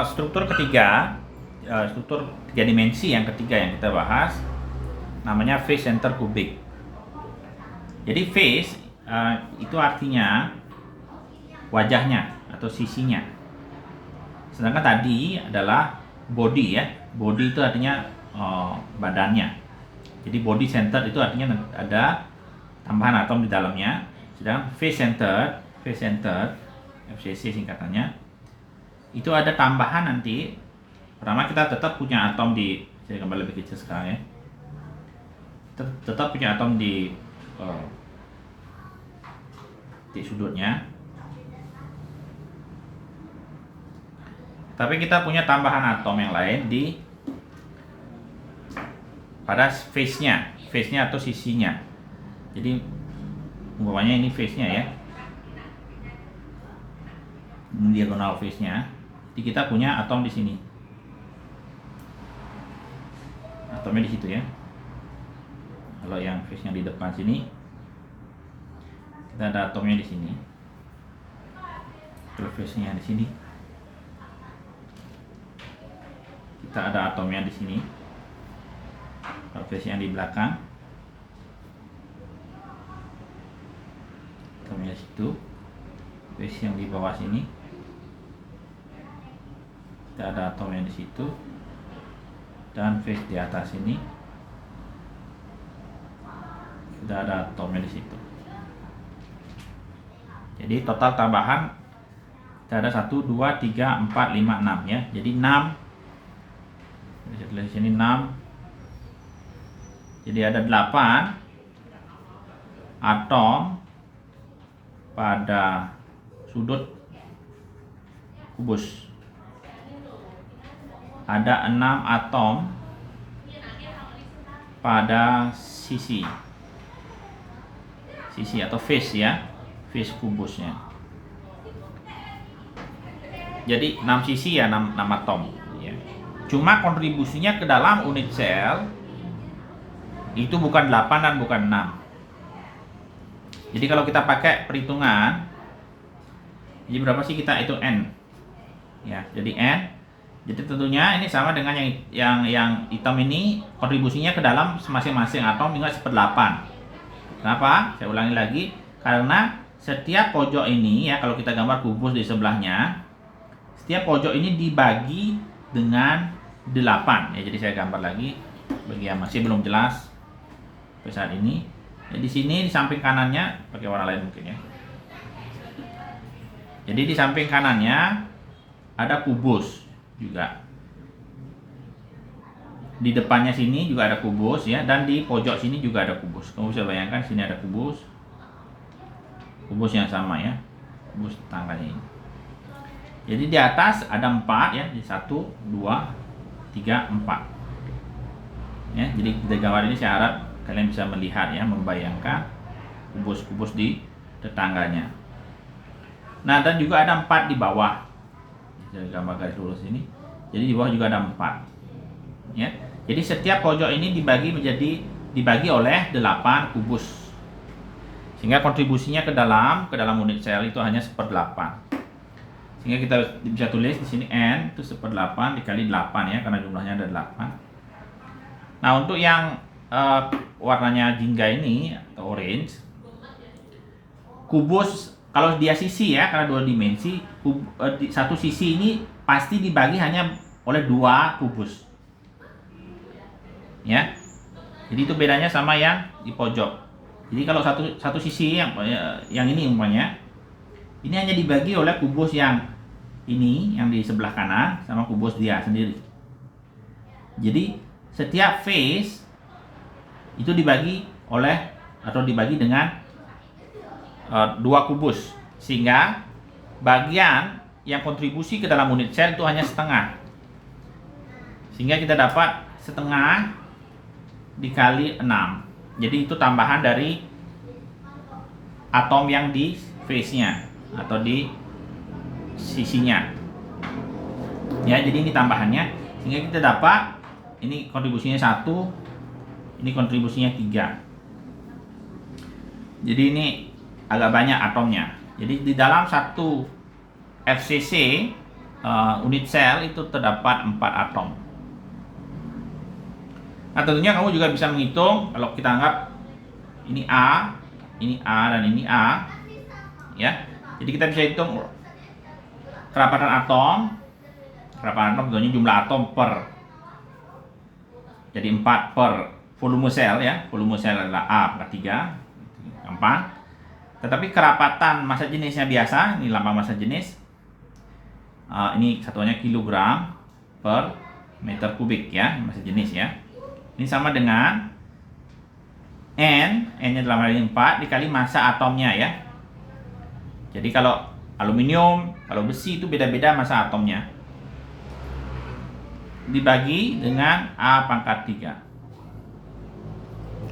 Struktur ketiga, struktur tiga dimensi yang ketiga yang kita bahas, namanya face center kubik. Jadi face itu artinya wajahnya atau sisinya. Sedangkan tadi adalah body ya. Body itu artinya badannya. Jadi body center itu artinya ada tambahan atom di dalamnya. Sedangkan face center, FCC singkatannya, itu ada tambahan nanti. Pertama kita tetap punya atom saya gambar lebih kecil sekarang ya. Tetap punya atom di sudutnya. Tapi kita punya tambahan atom yang lain pada face-nya atau sisinya. Jadi umpamanya ini face-nya ya. Ini diagonal face-nya. Jadi kita punya atom di sini. Atomnya di situ ya. Kalau yang face-nya di depan sini, kita ada atomnya di sini. Kalau face-nya di sini, kita ada atomnya di sini. Kalau face yang di belakang, atomnya di situ. Face yang di bawah sini, kita ada atomnya di situ. Dan face di atas ini, kita ada atomnya di situ. Jadi total tambahan kita ada 1, 2, 3, 4, 5, 6 ya. Jadi 6. Bisa dilihat di sini 6. Jadi ada 8 atom pada sudut kubus. Ada 6 atom pada sisi atau face ya, face kubusnya. Jadi 6 sisi ya, 6 atom ya. Cuma kontribusinya ke dalam unit sel itu bukan 8 dan bukan 6. Jadi kalau kita pakai perhitungan, jadi berapa sih kita itu N ya, jadi N. Jadi tentunya ini sama dengan yang hitam ini, kontribusinya ke dalam masing-masing atom tinggal 1/8. Kenapa? Saya ulangi lagi, karena setiap pojok ini ya, kalau kita gambar kubus di sebelahnya, setiap pojok ini dibagi dengan 8 ya. Jadi saya gambar lagi bagi yang masih belum jelas sampai saat ini. Ya, di sini di samping kanannya pakai warna lain mungkin ya. Jadi di samping kanannya ada kubus juga. Di depannya sini juga ada kubus ya, dan di pojok sini juga ada kubus. Kamu bisa bayangkan sini ada kubus yang sama ya, kubus tetangganya ini. Jadi di atas ada 4 ya, di 1, 2, 3, 4 ya. Jadi di gambar ini saya harap kalian bisa melihat ya, membayangkan kubus-kubus di tetangganya. Nah, dan juga ada 4 di bawah. Jadi gambar garis lurus ini. Jadi di bawah juga ada 4 ya. Jadi setiap pojok ini dibagi oleh 8 kubus. Sehingga kontribusinya ke dalam unit sel itu hanya 1/8. Sehingga kita bisa tulis di sini N itu 1/8 dikali 8 ya, karena jumlahnya ada 8. Nah, untuk yang warnanya jingga ini atau orange, kubus kalau dia sisi ya, karena 2 dimensi, satu sisi ini pasti dibagi hanya oleh 2 kubus ya. Jadi itu bedanya sama yang di pojok. Jadi kalau satu sisi yang ini umpamanya, ini hanya dibagi oleh kubus yang ini, yang di sebelah kanan, sama kubus dia sendiri. Jadi setiap face itu dibagi dengan 2 kubus, sehingga bagian yang kontribusi ke dalam unit sel itu hanya setengah. Sehingga kita dapat setengah dikali 6. Jadi itu tambahan dari atom yang di face-nya atau di sisinya ya. Jadi ini tambahannya, sehingga kita dapat ini kontribusinya 1, ini kontribusinya 3. Jadi ini agak banyak atomnya. Jadi di dalam satu FCC unit sel itu terdapat 4 atom. Nah, tentunya kamu juga bisa menghitung kalau kita anggap ini A, dan ini A, ya. Jadi kita bisa hitung kerapatan atom. Kerapatan atom tentunya jumlah atom per. Jadi 4 per volume sel ya. Volume sel adalah A pangkat 3. Gampang. Tetapi kerapatan massa jenisnya biasa, ini lambang massa jenis. Ini satuannya kilogram per meter kubik ya, massa jenis ya. Ini sama dengan N-nya dalam hal ini 4 dikali massa atomnya ya. Jadi kalau aluminium, kalau besi itu beda-beda massa atomnya. Dibagi dengan A pangkat 3.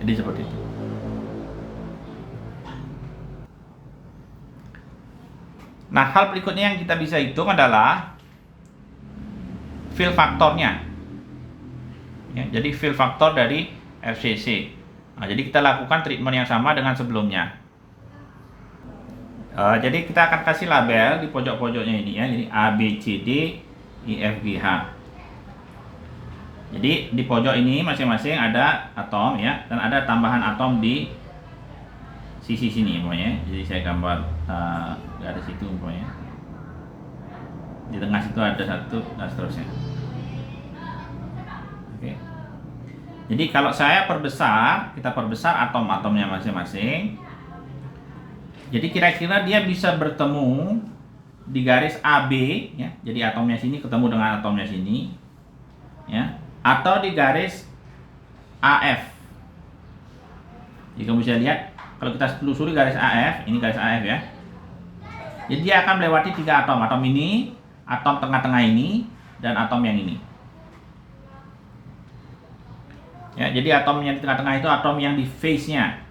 Jadi seperti itu. Nah, hal berikutnya yang kita bisa hitung adalah fill faktornya. Ya, jadi fill faktor dari FCC. Nah, jadi kita lakukan treatment yang sama dengan sebelumnya. Jadi kita akan kasih label di pojok-pojoknya ini ya. Jadi A, B, C, D, E, F, G, H. Jadi di pojok ini masing-masing ada atom ya, dan ada tambahan atom di sisi sini umpamanya. Jadi saya gambar garis itu umpamanya. Di tengah situ ada satu dan seterusnya. Oke. Jadi kalau saya kita perbesar atom-atomnya masing-masing. Jadi kira-kira dia bisa bertemu di garis AB ya. Jadi atomnya sini ketemu dengan atomnya sini. Ya, atau di garis AF. Jadi kamu bisa lihat kalau kita telusuri garis AF, ini garis AF ya. Jadi dia akan melewati 3 atom. Atom ini, atom tengah-tengah ini, dan atom yang ini. Ya, jadi atom yang di tengah-tengah itu atom yang di face-nya,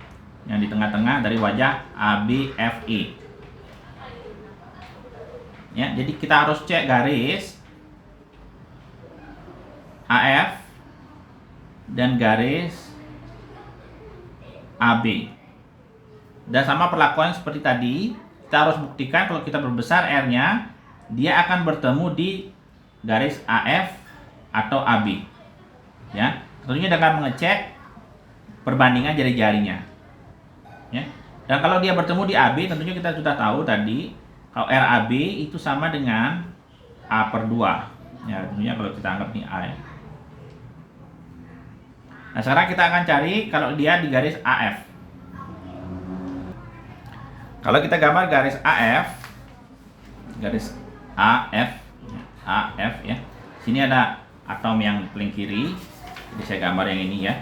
yang di tengah-tengah dari wajah ABFE. Ya, jadi kita harus cek garis AF dan garis AB. Dan sama perlakuan seperti tadi, kita harus buktikan kalau kita berbesar R-nya, dia akan bertemu di garis AF atau AB. Ya, tentunya dengan mengecek perbandingan jari-jarinya. Ya. Dan kalau dia bertemu di AB, tentunya kita sudah tahu tadi kalau RAB itu sama dengan A per 2. Ya, tentunya kalau kita anggap ini A ya. Nah, sekarang kita akan cari kalau dia di garis AF. Kalau kita gambar garis AF ya. Sini ada atom yang paling kiri. Jadi saya gambar yang ini ya.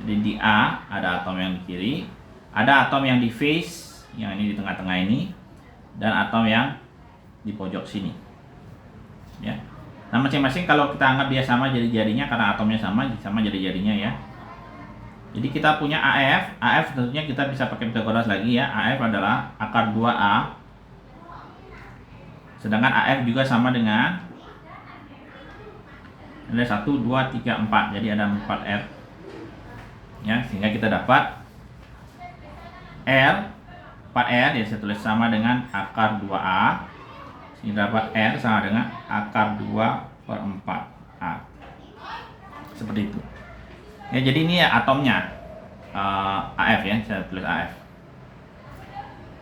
Jadi di A ada atom yang di kiri, ada atom yang di face, yang ini di tengah-tengah ini, dan atom yang di pojok sini. Ya. Nah, masing-masing kalau kita anggap dia sama jari-jarinya karena atomnya sama jari-jarinya ya. Jadi kita punya AF tentunya kita bisa pakai Pythagoras lagi ya. AF adalah akar 2A. Sedangkan AF juga sama dengan ada 1, 2, 3, 4. Jadi ada 4R. Ya, sehingga kita dapat R 4R ya, saya tulis sama dengan akar 2A. Sehingga dapat R sama dengan akar 2/4A. Seperti itu. Ya, jadi ini ya atomnya AF ya, saya tulis AF.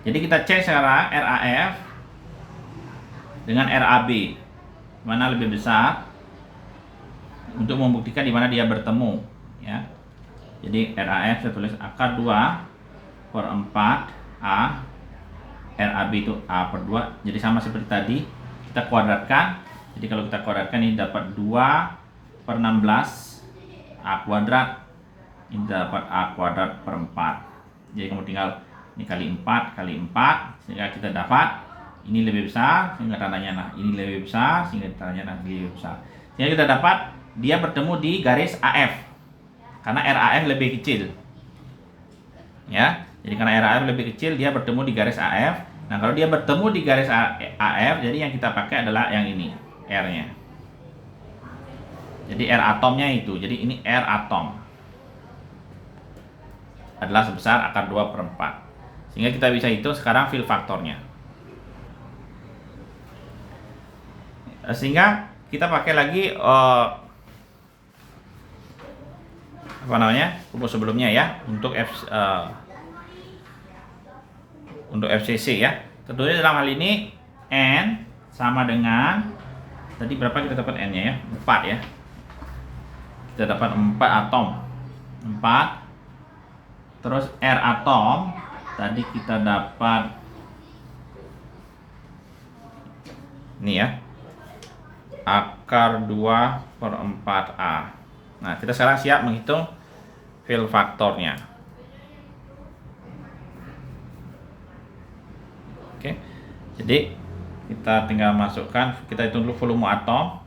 Jadi kita cek sekarang RAF dengan RAB mana lebih besar untuk membuktikan di mana dia bertemu ya. Jadi RAF saya tulis akar 2/4A, RAB itu A per 2. Jadi sama seperti tadi kita kuadratkan. Jadi kalau kita kuadratkan ini dapat 2/16 A kuadrat, ini dapat A kuadrat per 4. Jadi kamu tinggal ini kali 4 sehingga kita dapat ini lebih besar sehingga tandanya nah ini lebih besar sehingga tandanya nah lebih besar. Sehingga kita dapat dia bertemu di garis AF karena RAF lebih kecil. Ya. Jadi karena RAF lebih kecil dia bertemu di garis AF. Nah, kalau dia bertemu di garis AF jadi yang kita pakai adalah yang ini, R-nya. Jadi R atomnya itu, jadi ini R atom adalah sebesar akar 2/4. Sehingga kita bisa hitung sekarang fill faktornya. Sehingga kita pakai lagi kubus sebelumnya ya untuk FCC ya. Tentunya dalam hal ini N sama dengan tadi berapa kita dapat N-nya ya? 4 ya. Kita dapat 4 atom. 4. Terus R atom tadi kita dapat ini ya. Akar 2/4A. Nah, kita sekarang siap menghitung fill faktornya. Oke. Jadi kita tinggal masukkan, kita hitung dulu volume atom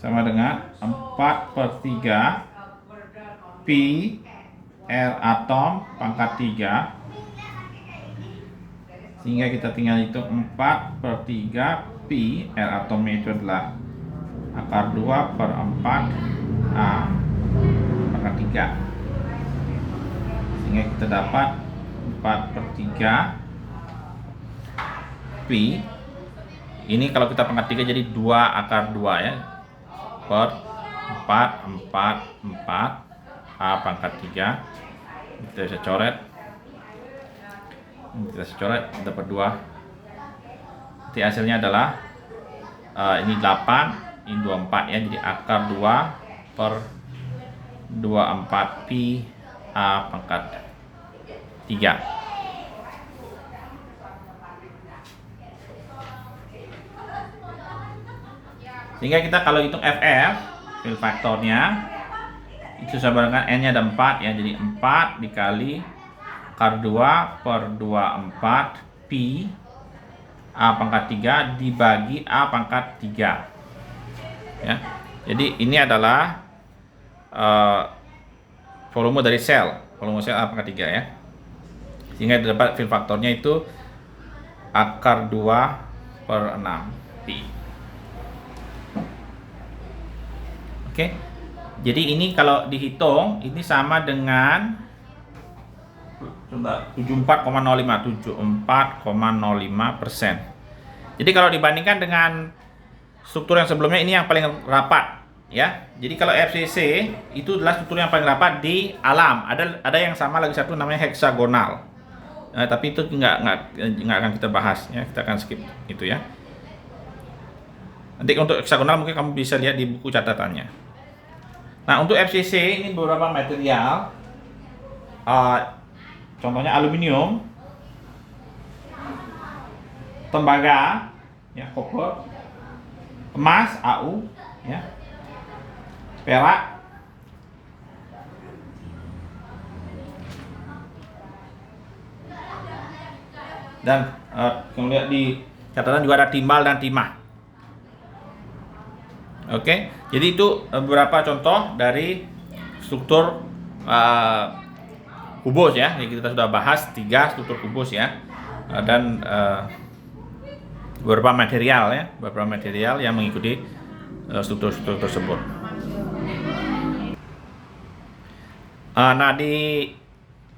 sama dengan 4/3 Pi R atom pangkat 3, sehingga kita tinggal hitung 4/3 Pi R atomnya itu adalah akar 2/4 A pangkat 3, sehingga kita dapat 4/3 Pi. Ini kalau kita pangkat 3 jadi 2 akar 2 ya, per 4 A pangkat 3. Kita bisa coret, dapat 2. Nanti hasilnya adalah ini 8, ini 24 ya, jadi akar 2/24 Pi A pangkat 3. Sehingga kita kalau hitung FF, fill faktornya itu sama dengan N-nya ada 4 ya, jadi 4 dikali akar 2/24 Pi A pangkat 3 dibagi A pangkat 3 ya. Jadi ini adalah volume dari sel A pangkat 3 ya, sehingga dapat fill faktornya itu akar 2/6 Pi. Oke. Jadi ini kalau dihitung ini sama dengan 74,05%. Jadi kalau dibandingkan dengan struktur yang sebelumnya, ini yang paling rapat ya. Jadi kalau FCC itu adalah struktur yang paling rapat di alam. Ada yang sama lagi satu namanya heksagonal. Tapi itu nggak akan kita bahas ya. Kita akan skip itu ya. Nanti untuk heksagonal mungkin kamu bisa lihat di buku catatannya. Nah, untuk FCC ini beberapa material, contohnya aluminium, tembaga, ya, copper, emas, AU, ya, perak, dan kalau lihat di catatan juga ada timbal dan timah. Oke, jadi itu beberapa contoh dari struktur kubus ya. Jadi kita sudah bahas 3 struktur kubus ya, dan beberapa material yang mengikuti struktur-struktur tersebut. Nah, di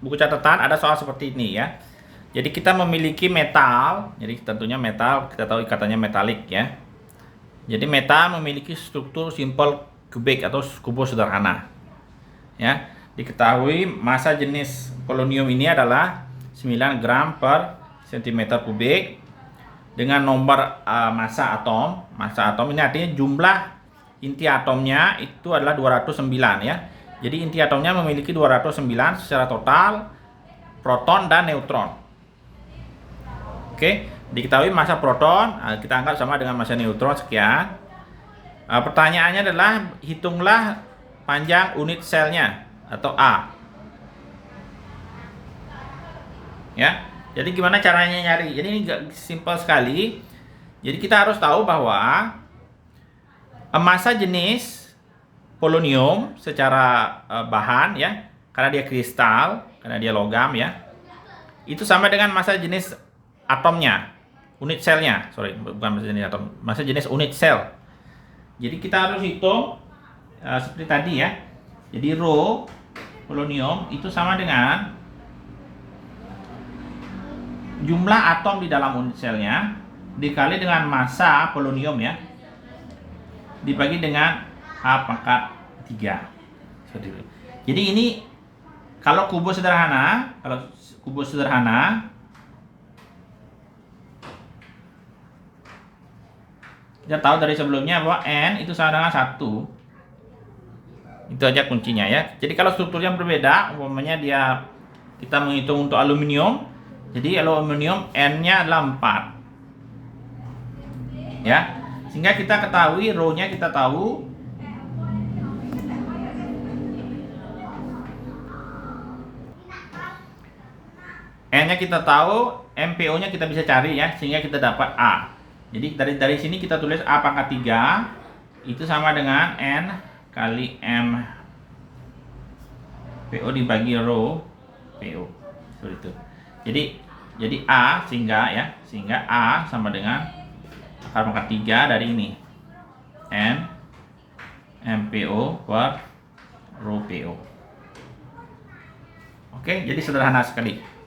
buku catatan ada soal seperti ini ya. Jadi kita memiliki metal, jadi tentunya metal kita tahu ikatannya metalik ya. Jadi metal memiliki struktur simple kubik atau kubus sederhana. Ya, diketahui massa jenis polonium ini adalah 9 gram per cm kubik dengan nomor massa atom. Massa atom ini artinya jumlah inti atomnya itu adalah 209 ya. Jadi inti atomnya memiliki 209 secara total, proton dan neutron. Oke. Diketahui massa proton kita anggap sama dengan massa neutron sekian. Pertanyaannya adalah hitunglah panjang unit selnya atau A. Ya. Jadi gimana caranya nyari? Jadi ini simpel sekali. Jadi kita harus tahu bahwa massa jenis polonium secara bahan ya, karena dia kristal, karena dia logam ya, itu sama dengan massa jenis atomnya. Unit selnya, bukan massa jenis atom, massa jenis unit sel. Jadi kita harus hitung seperti tadi ya. Jadi rho polonium itu sama dengan jumlah atom di dalam unit selnya dikali dengan massa polonium ya, dibagi dengan A pangkat 3. Seperti itu. Jadi ini kalau kubus sederhana, kita tahu dari sebelumnya bahwa N itu sama dengan 1. Itu aja kuncinya ya. Jadi kalau strukturnya berbeda, umpamanya kita menghitung untuk aluminium. Jadi aluminium N-nya adalah 4. Ya. Sehingga kita ketahui rho-nya kita tahu. N-nya kita tahu, MPO-nya kita bisa cari ya, sehingga kita dapat A. Jadi dari sini kita tulis A pangkat 3 itu sama dengan N kali M PO dibagi rho PO. Seperti itu. Jadi A sehingga A sama dengan akar pangkat 3 dari ini. N MPO per rho PO. Oke, jadi sederhana sekali.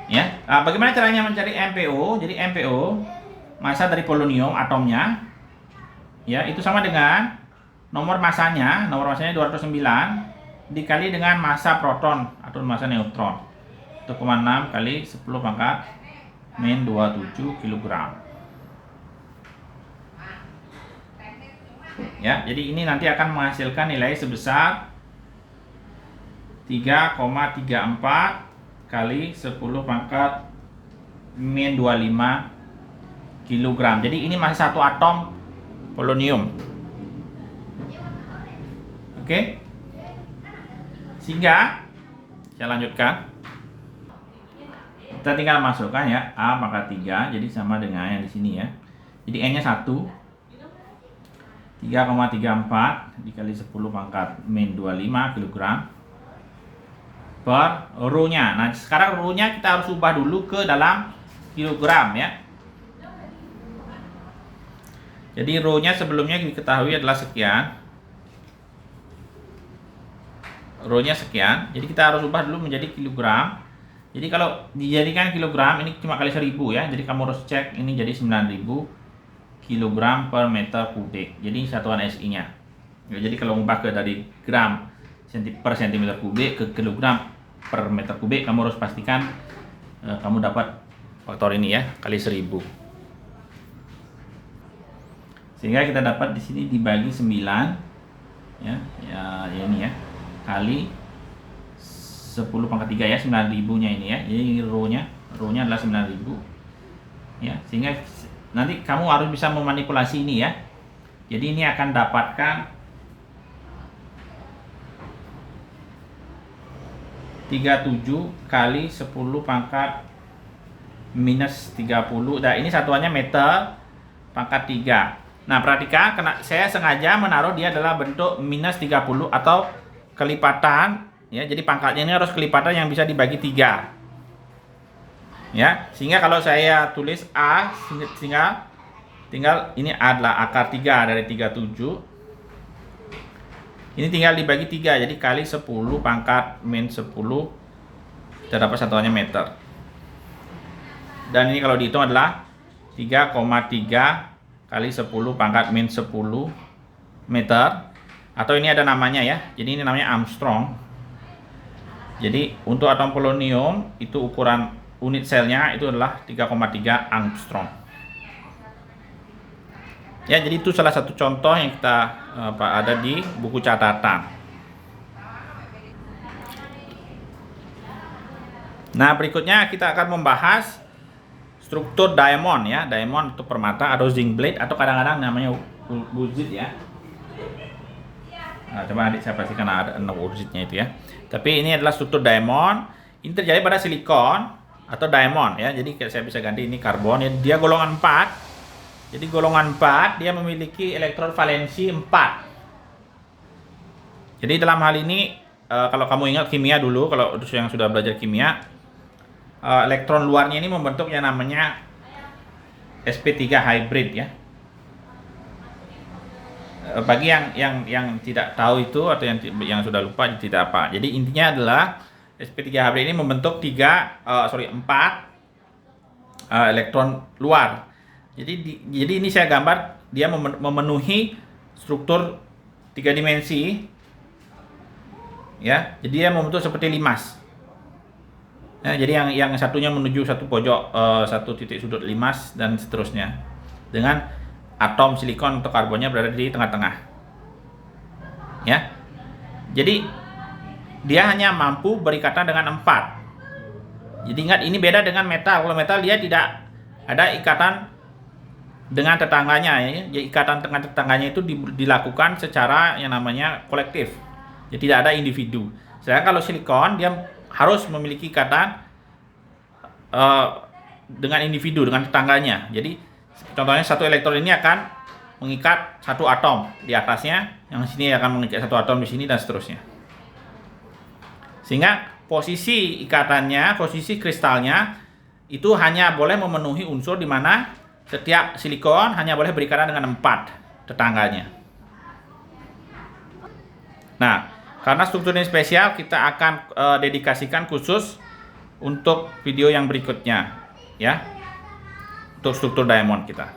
Ya, bagaimana caranya mencari MPO? Jadi MPO massa dari polonium atomnya, ya itu sama dengan nomor massanya 209 dikali dengan massa proton atau massa neutron 1,6 kali 10 pangkat min 27 kg. Ya, jadi ini nanti akan menghasilkan nilai sebesar 3,34 kali 10 pangkat min 25 kg. Jadi ini masih satu atom polonium. Oke. Sehingga saya lanjutkan. Kita tinggal masukkan ya A pangkat 3 jadi sama dengan yang di sini ya. Jadi N-nya 1. 3,34 dikali 10 pangkat min 25 kg. Per rho-nya. Nah, sekarang rho-nya kita harus ubah dulu ke dalam kilogram ya. Jadi rho-nya sebelumnya diketahui adalah sekian. Rho-nya sekian. Jadi kita harus ubah dulu menjadi kilogram. Jadi kalau dijadikan kilogram ini cuma kali 1000 ya. Jadi kamu harus cek ini jadi 9000 kilogram per meter kubik. Jadi satuan SI-nya. Ya, jadi kalau ubah ke dari gram per sentimeter kubik ke kilogram per meter kubik, kamu harus pastikan kamu dapat faktor ini ya, kali 1000. Sehingga kita dapat di sini dibagi 9 ya ini ya, kali 10 pangkat 3 ya, 9000-nya ini ya. Jadi rho-nya adalah 9000 ya. Sehingga nanti kamu harus bisa memanipulasi ini ya. Jadi ini akan dapatkan 37 kali 10 pangkat minus 30. Nah, ini satuannya meter pangkat 3. Nah, perhatikan, saya sengaja menaruh dia adalah bentuk minus 30 atau kelipatan ya. Jadi pangkatnya ini harus kelipatan yang bisa dibagi 3. Ya, sehingga kalau saya tulis A tinggal ini adalah akar 3 dari 37. Ini tinggal dibagi 3, jadi kali 10 pangkat min 10 kita dapat satuannya meter. Dan ini kalau dihitung adalah 3,3 kali 10 pangkat min 10 meter. Atau ini ada namanya ya, jadi ini namanya Armstrong. Jadi untuk atom polonium itu ukuran unit selnya itu adalah 3,3 Armstrong. Ya, jadi itu salah satu contoh yang kita ada di buku catatan. Nah, berikutnya kita akan membahas struktur diamond ya. Diamond itu permata atau zinc blade atau kadang-kadang namanya wurtzit ya. Nah, coba adik saya pastikan ada wurtzitnya itu ya. Tapi ini adalah struktur diamond. Ini terjadi pada silikon atau diamond ya. Jadi saya bisa ganti ini karbon ya. Dia golongan 4. Jadi golongan 4 dia memiliki elektron valensi 4. Jadi dalam hal ini kalau kamu ingat kimia dulu, kalau yang sudah belajar kimia, elektron luarnya ini membentuk yang namanya sp3 hybrid ya. Bagi yang tidak tahu itu atau yang sudah lupa tidak apa. Jadi intinya adalah sp3 hybrid ini membentuk 4 elektron luar. Jadi ini saya gambar dia memenuhi struktur 3 dimensi, ya. Jadi dia membentuk seperti limas. Ya, jadi yang satunya menuju satu pojok, satu titik sudut limas dan seterusnya, dengan atom silikon atau karbonnya berada di tengah-tengah. Ya, jadi dia hanya mampu berikatan dengan 4. Jadi ingat, ini beda dengan metal. Kalau metal dia tidak ada ikatan dengan tetangganya, ya. Jadi ikatan dengan tetangganya itu dilakukan secara yang namanya kolektif. Jadi tidak ada individu. Sedangkan kalau silikon dia harus memiliki ikatan dengan individu, dengan tetangganya. Jadi contohnya satu elektron ini akan mengikat satu atom di atasnya, yang sini akan mengikat satu atom di sini, dan seterusnya. Sehingga posisi ikatannya, posisi kristalnya itu hanya boleh memenuhi unsur di mana setiap silikon hanya boleh berikatan dengan 4 tetangganya. Nah, karena struktur ini spesial, kita akan dedikasikan khusus untuk video yang berikutnya, ya, untuk struktur diamond kita.